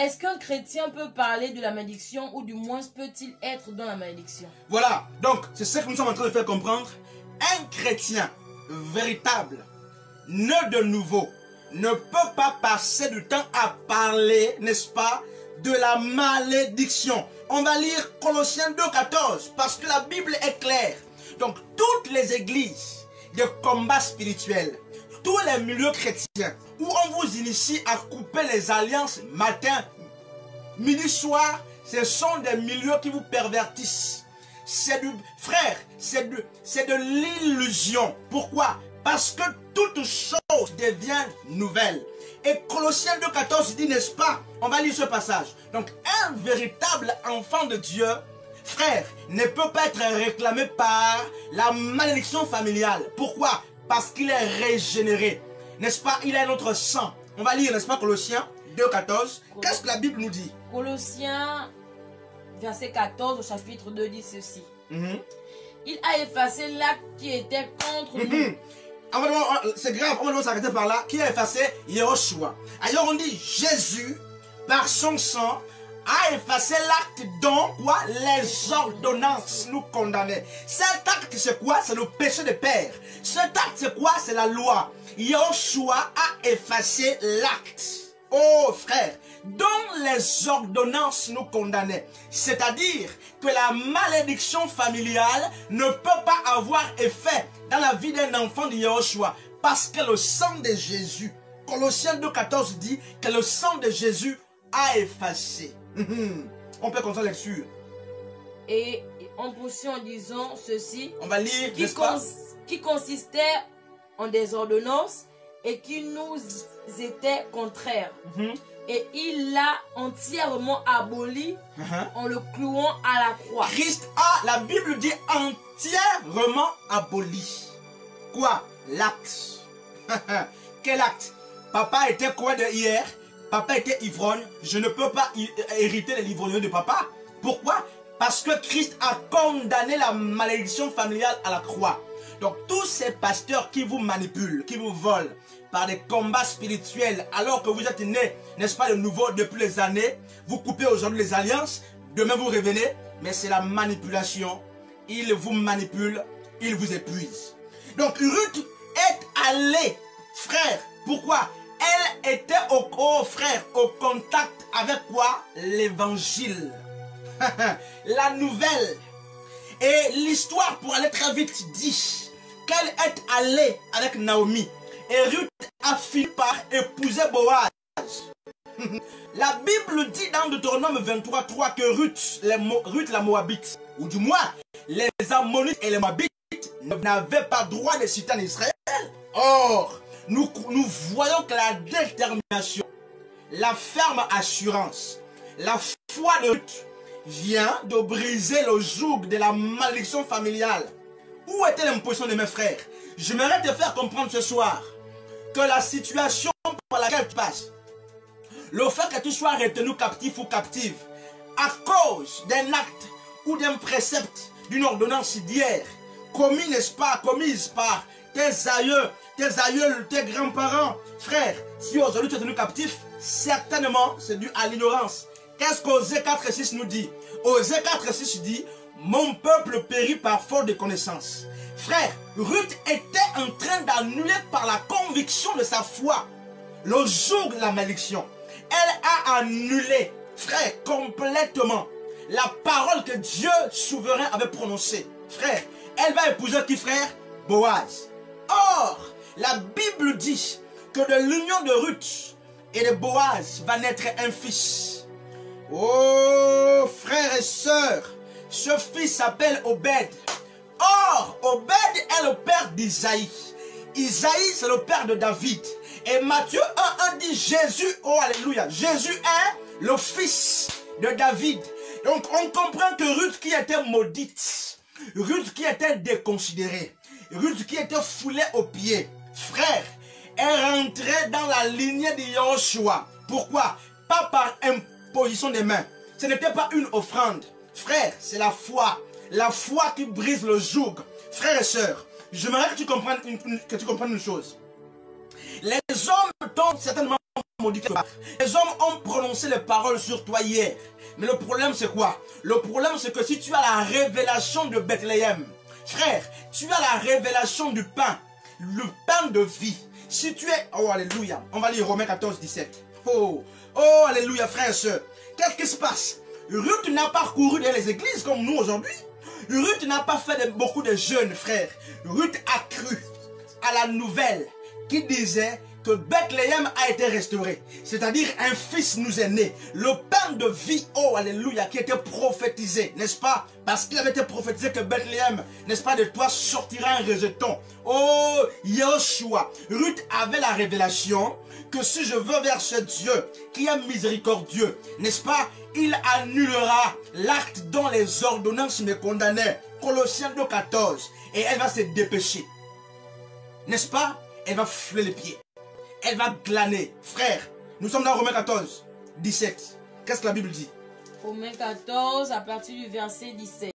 est-ce qu'un chrétien peut parler de la malédiction ou du moins peut-il être dans la malédiction? Voilà, donc c'est ce que nous sommes en train de faire comprendre. Un chrétien véritable, né de nouveau, ne peut pas passer du temps à parler, n'est-ce pas, de la malédiction. On va lire Colossiens 2,14 parce que la Bible est claire. Donc toutes les églises de combat spirituel, tous les milieux chrétiens où on vous initie à couper les alliances matin, midi, soir, ce sont des milieux qui vous pervertissent. C'est du frère, c'est de l'illusion. Pourquoi? Parce que toute chose devient nouvelle. Et Colossiens 2,14 dit, n'est-ce pas? On va lire ce passage. Donc un véritable enfant de Dieu, frère, ne peut pas être réclamé par la malédiction familiale. Pourquoi? Parce qu'il est régénéré. N'est-ce pas? Il a notre sang. On va lire, n'est-ce pas, Colossiens 2,14. Qu'est-ce que la Bible nous dit? Colossiens, verset 14 au chapitre 2 dit ceci. Il a effacé l'acte qui était contre nous. C'est grave, on va s'arrêter par là. Qui a effacé? Yehoshua. Alors on dit Jésus, par son sang, a effacé l'acte dont quoi les ordonnances nous condamnaient. Cet acte c'est quoi? C'est le péché de père. Cet acte c'est quoi? C'est la loi. Yehoshua a effacé l'acte. Oh frère, dont les ordonnances nous condamnaient. C'est-à-dire que la malédiction familiale ne peut pas avoir effet dans la vie d'un enfant de Yehoshua. Parce que le sang de Jésus, Colossiens 2,14 dit que le sang de Jésus a effacé. On peut continuer la lecture. Et on poursuit en disant ceci. On va lire, qui consistait en des ordonnances et qui nous étaient contraires. Et il l'a entièrement aboli en le clouant à la croix. Christ a, la Bible dit, entièrement aboli. Quoi? L'acte. Quel acte? Papa était quoi de hier? Papa était ivrogne. Je ne peux pas hériter de l'ivrognerie de papa. Pourquoi? Parce que Christ a condamné la malédiction familiale à la croix. Donc tous ces pasteurs qui vous manipulent, qui vous volent par des combats spirituels, alors que vous êtes nés, n'est-ce pas, de nouveau depuis les années, vous coupez aujourd'hui les alliances, demain vous revenez, mais c'est la manipulation. Ils vous manipulent, ils vous épuisent. Donc Ruth est allée, frère, pourquoi? Elle était au contact avec quoi? L'évangile. La nouvelle. Et l'histoire, pour aller très vite, dit qu'elle est allée avec Naomi. Et Ruth a fini par épouser Boaz. La Bible dit dans Deutéronome 23:3 que Ruth la Moabite, ou du moins les Ammonites et les Moabites, n'avaient pas droit de citer en Israël. Or, nous voyons que la détermination, la ferme assurance, la foi de Ruth vient de briser le joug de la malédiction familiale. Où était l'imposition de mes frères? J'aimerais te faire comprendre ce soir que la situation par laquelle tu passes, le fait que tu sois retenu captif ou captive à cause d'un acte ou d'un précepte, d'une ordonnance d'hier, commis, n'est-ce pas, commise par tes aïeuls, tes grands-parents, frères, si aujourd'hui tu es tenu captif, certainement c'est dû à l'ignorance. Qu'est-ce qu'Osée 4,6 nous dit? Osée 4,6 dit, mon peuple périt par faute de connaissance. Frère, Ruth était en train d'annuler par la conviction de sa foi le jour de la malédiction. Elle a annulé, frère, complètement la parole que Dieu souverain avait prononcée. Frère, elle va épouser qui, frère? Boaz. Or, la Bible dit que de l'union de Ruth et de Boaz va naître un fils. Oh, frères et sœurs, ce fils s'appelle Obed. Or, Obed est le père d'Isaïe. Isaïe, c'est le père de David. Et Matthieu 1,1 dit Jésus, oh alléluia, Jésus est le fils de David. Donc, on comprend que Ruth qui était maudite, Ruth qui était déconsidérée, Ruth qui était foulée aux pieds, frère, est rentrée dans la lignée de Yehoshua. Pourquoi? Pas par imposition des mains. Ce n'était pas une offrande. Frère, c'est la foi. La foi qui brise le joug. Frères et sœurs, j'aimerais que tu comprennes une chose. Les hommes t'ont certainement maudit. Les hommes ont prononcé les paroles sur toi hier. Mais le problème c'est quoi? Le problème c'est que si tu as la révélation de Bethléem, frère, tu as la révélation du pain, le pain de vie. Si tu es... Oh, alléluia. On va lire Romains 14, 17. Oh, alléluia, frère et soeur. Qu'est-ce qui se passe? Ruth n'a pas couru dans les églises comme nous aujourd'hui. Ruth n'a pas fait beaucoup de jeûnes, frère. Ruth a cru à la nouvelle qui disait que Bethléem a été restauré. C'est-à-dire un fils nous est né. Le pain de vie, oh alléluia, qui était prophétisé, n'est-ce pas? Parce qu'il avait été prophétisé que Bethléem, n'est-ce pas, de toi sortira un rejeton. Oh, Yoshua. Ruth avait la révélation que si je veux vers ce Dieu qui est miséricordieux, n'est-ce pas, il annulera l'acte dont les ordonnances me condamnaient. Colossiens 2,14. Et elle va se dépêcher. N'est-ce pas? Elle va fouler les pieds. Elle va glaner. Frère, nous sommes dans Romains 14, 17. Qu'est-ce que la Bible dit? Romains 14, à partir du verset 17.